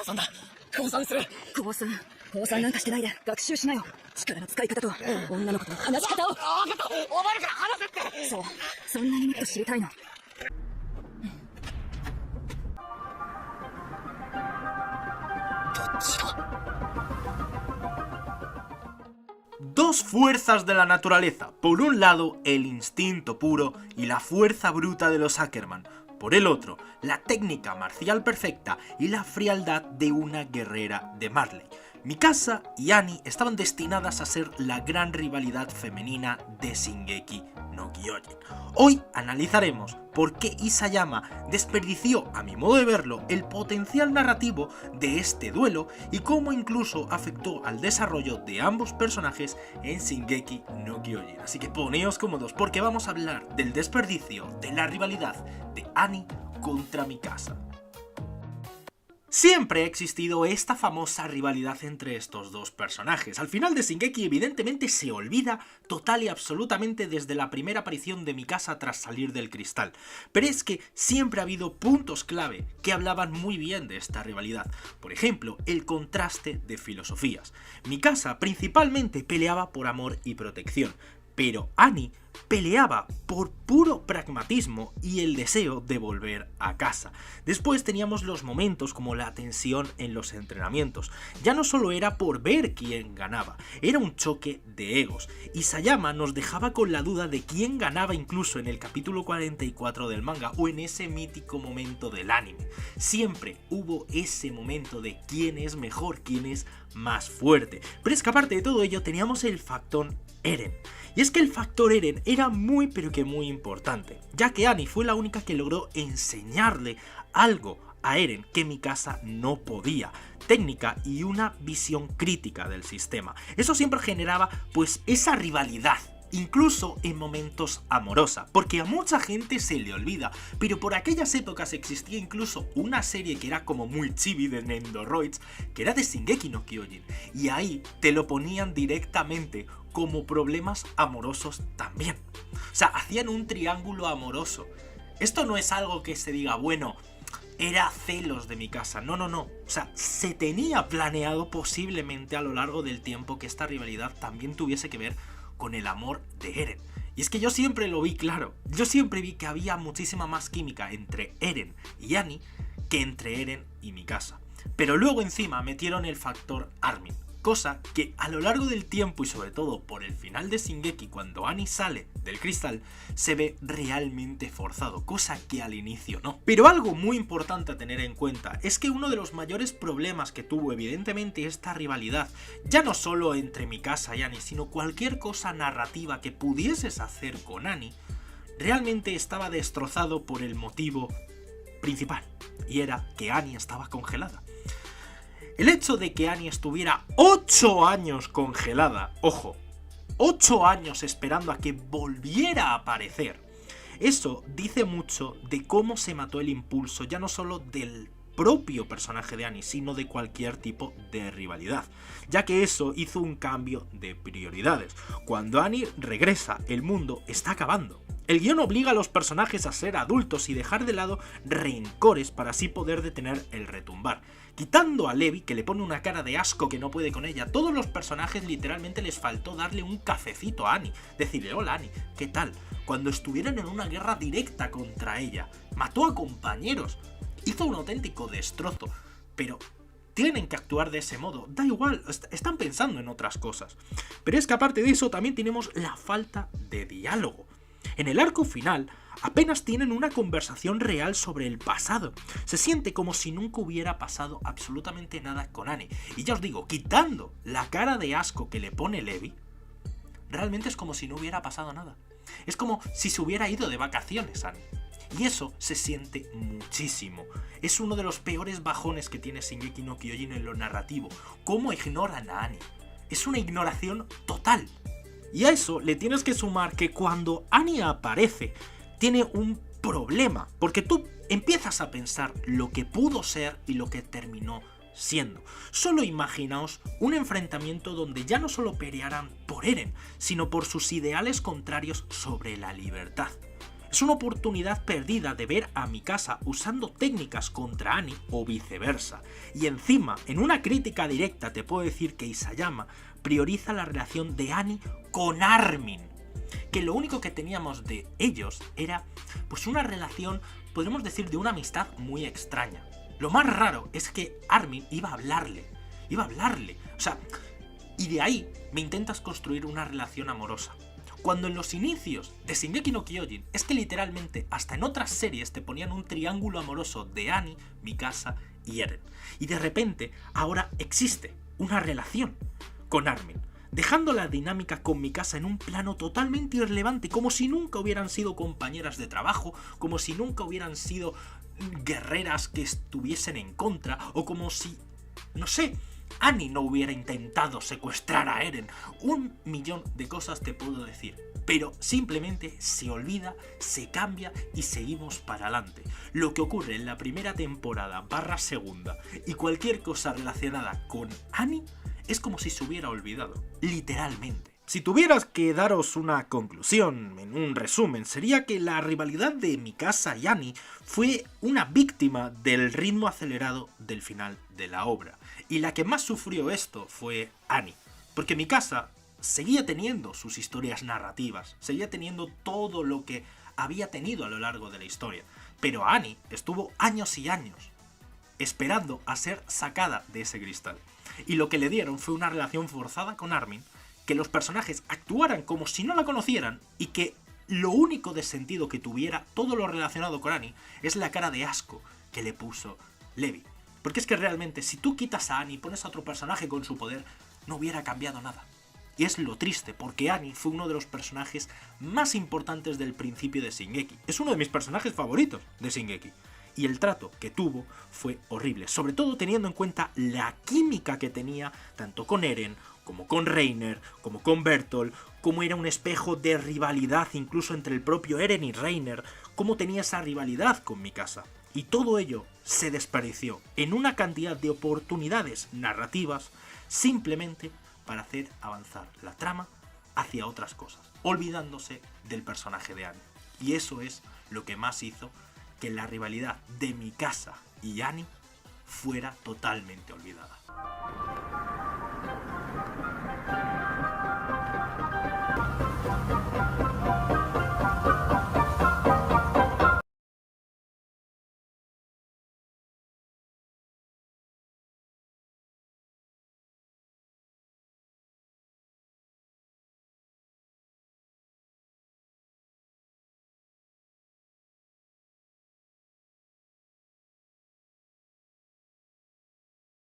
さんだ。降参する。降参なんかしてないで学習しなよ。力の使い方と女の子との話し方を。分かった。お前らから話せって。そう、そんなにもっと知りたいの。どっちだ。Dos fuerzas de la naturaleza. Por un lado, el instinto puro y la fuerza bruta de los Ackerman. Por el otro, la técnica marcial perfecta y la frialdad de una guerrera de Marley. Mikasa y Annie estaban destinadas a ser la gran rivalidad femenina de Shingeki no Kyojin. Hoy analizaremos por qué Isayama desperdició, a mi modo de verlo, el potencial narrativo de este duelo y cómo incluso afectó al desarrollo de ambos personajes en Shingeki no Kyojin. Así que poneos cómodos porque vamos a hablar del desperdicio de la rivalidad de Annie contra Mikasa. Siempre ha existido esta famosa rivalidad entre estos dos personajes. Al final de Shingeki evidentemente se olvida total y absolutamente desde la primera aparición de Mikasa tras salir del cristal. Pero es que siempre ha habido puntos clave que hablaban muy bien de esta rivalidad. Por ejemplo, el contraste de filosofías. Mikasa principalmente peleaba por amor y protección, pero Annie peleaba por puro pragmatismo y el deseo de volver a casa. Después teníamos los momentos como la tensión en los entrenamientos. Ya no solo era por ver quién ganaba, era un choque de egos. Isayama nos dejaba con la duda de quién ganaba incluso en el capítulo 44 del manga o en ese mítico momento del anime. Siempre hubo ese momento de quién es mejor, quién es más fuerte. Pero es que aparte de todo ello teníamos el factor Eren. Y es que el factor Eren era muy pero que muy importante, ya que Annie fue la única que logró enseñarle algo a Eren que Mikasa no podía, técnica y una visión crítica del sistema. Eso siempre generaba pues esa rivalidad, incluso en momentos amorosa, porque a mucha gente se le olvida, pero por aquellas épocas existía incluso una serie que era como muy chibi de Nendoroids, que era de Shingeki no Kyojin, y ahí te lo ponían directamente como problemas amorosos también. O sea, hacían un triángulo amoroso. Esto no es algo que se diga, bueno, era celos de Mikasa. No. O sea, se tenía planeado posiblemente a lo largo del tiempo que esta rivalidad también tuviese que ver con el amor de Eren. Y es que yo siempre lo vi claro. Yo siempre vi que había muchísima más química entre Eren y Annie que entre Eren y Mikasa. Pero luego encima metieron el factor Armin. Cosa que a lo largo del tiempo y sobre todo por el final de Shingeki, cuando Annie sale del cristal, se ve realmente forzado, cosa que al inicio no. Pero algo muy importante a tener en cuenta es que uno de los mayores problemas que tuvo evidentemente esta rivalidad, ya no solo entre Mikasa y Annie, sino cualquier cosa narrativa que pudieses hacer con Annie, realmente estaba destrozado por el motivo principal, y era que Annie estaba congelada. El hecho de que Annie estuviera 8 años congelada, ojo, 8 años esperando a que volviera a aparecer, eso dice mucho de cómo se mató el impulso ya no solo del propio personaje de Annie, sino de cualquier tipo de rivalidad, ya que eso hizo un cambio de prioridades. Cuando Annie regresa, el mundo está acabando. El guión obliga a los personajes a ser adultos y dejar de lado rencores para así poder detener el retumbar. Quitando a Levi, que le pone una cara de asco que no puede con ella, todos los personajes literalmente les faltó darle un cafecito a Annie, decirle hola Annie, ¿qué tal? Cuando estuvieron en una guerra directa contra ella, mató a compañeros, hizo un auténtico destrozo, pero tienen que actuar de ese modo, da igual, están pensando en otras cosas. Pero es que aparte de eso también tenemos la falta de diálogo. En el arco final apenas tienen una conversación real sobre el pasado. Se siente como si nunca hubiera pasado absolutamente nada con Annie. Y ya os digo, quitando la cara de asco que le pone Levi, realmente es como si no hubiera pasado nada. Es como si se hubiera ido de vacaciones Annie. Y eso se siente muchísimo. Es uno de los peores bajones que tiene Shingeki no Kyojin en lo narrativo. Cómo ignoran a Annie. Es una ignoración total. Y a eso le tienes que sumar que cuando Annie aparece, tiene un problema, porque tú empiezas a pensar lo que pudo ser y lo que terminó siendo. Solo imaginaos un enfrentamiento donde ya no solo pelearan por Eren, sino por sus ideales contrarios sobre la libertad. Es una oportunidad perdida de ver a Mikasa usando técnicas contra Annie o viceversa. Y encima, en una crítica directa te puedo decir que Isayama prioriza la relación de Annie con Armin. Que lo único que teníamos de ellos era pues una relación, podríamos decir, de una amistad muy extraña. Lo más raro es que Armin iba a hablarle, o sea, y de ahí me intentas construir una relación amorosa. Cuando en los inicios de Shingeki no Kyojin es que literalmente hasta en otras series te ponían un triángulo amoroso de Annie, Mikasa y Eren. Y de repente ahora existe una relación con Armin, dejando la dinámica con Mikasa en un plano totalmente irrelevante, como si nunca hubieran sido compañeras de trabajo, como si nunca hubieran sido guerreras que estuviesen en contra, o como si, no sé, Annie no hubiera intentado secuestrar a Eren. Un millón de cosas te puedo decir, pero simplemente se olvida, se cambia y seguimos para adelante. Lo que ocurre en la primera temporada / segunda y cualquier cosa relacionada con Annie es como si se hubiera olvidado, literalmente. Si tuvieras que daros una conclusión, en un resumen, sería que la rivalidad de Mikasa y Annie fue una víctima del ritmo acelerado del final de la obra. Y la que más sufrió esto fue Annie, porque Mikasa seguía teniendo sus historias narrativas, seguía teniendo todo lo que había tenido a lo largo de la historia, pero Annie estuvo años y años esperando a ser sacada de ese cristal. Y lo que le dieron fue una relación forzada con Armin, que los personajes actuaran como si no la conocieran y que lo único de sentido que tuviera todo lo relacionado con Annie es la cara de asco que le puso Levi. Porque es que realmente si tú quitas a Annie y pones a otro personaje con su poder, no hubiera cambiado nada. Y es lo triste, porque Annie fue uno de los personajes más importantes del principio de Shingeki. Es uno de mis personajes favoritos de Shingeki. Y el trato que tuvo fue horrible, sobre todo teniendo en cuenta la química que tenía tanto con Eren, como con Reiner, como con Bertolt, como era un espejo de rivalidad incluso entre el propio Eren y Reiner, cómo tenía esa rivalidad con Mikasa. Y todo ello se desperdició en una cantidad de oportunidades narrativas simplemente para hacer avanzar la trama hacia otras cosas, olvidándose del personaje de Annie. Y eso es lo que más hizo que la rivalidad de Mikasa y Annie fuera totalmente olvidada.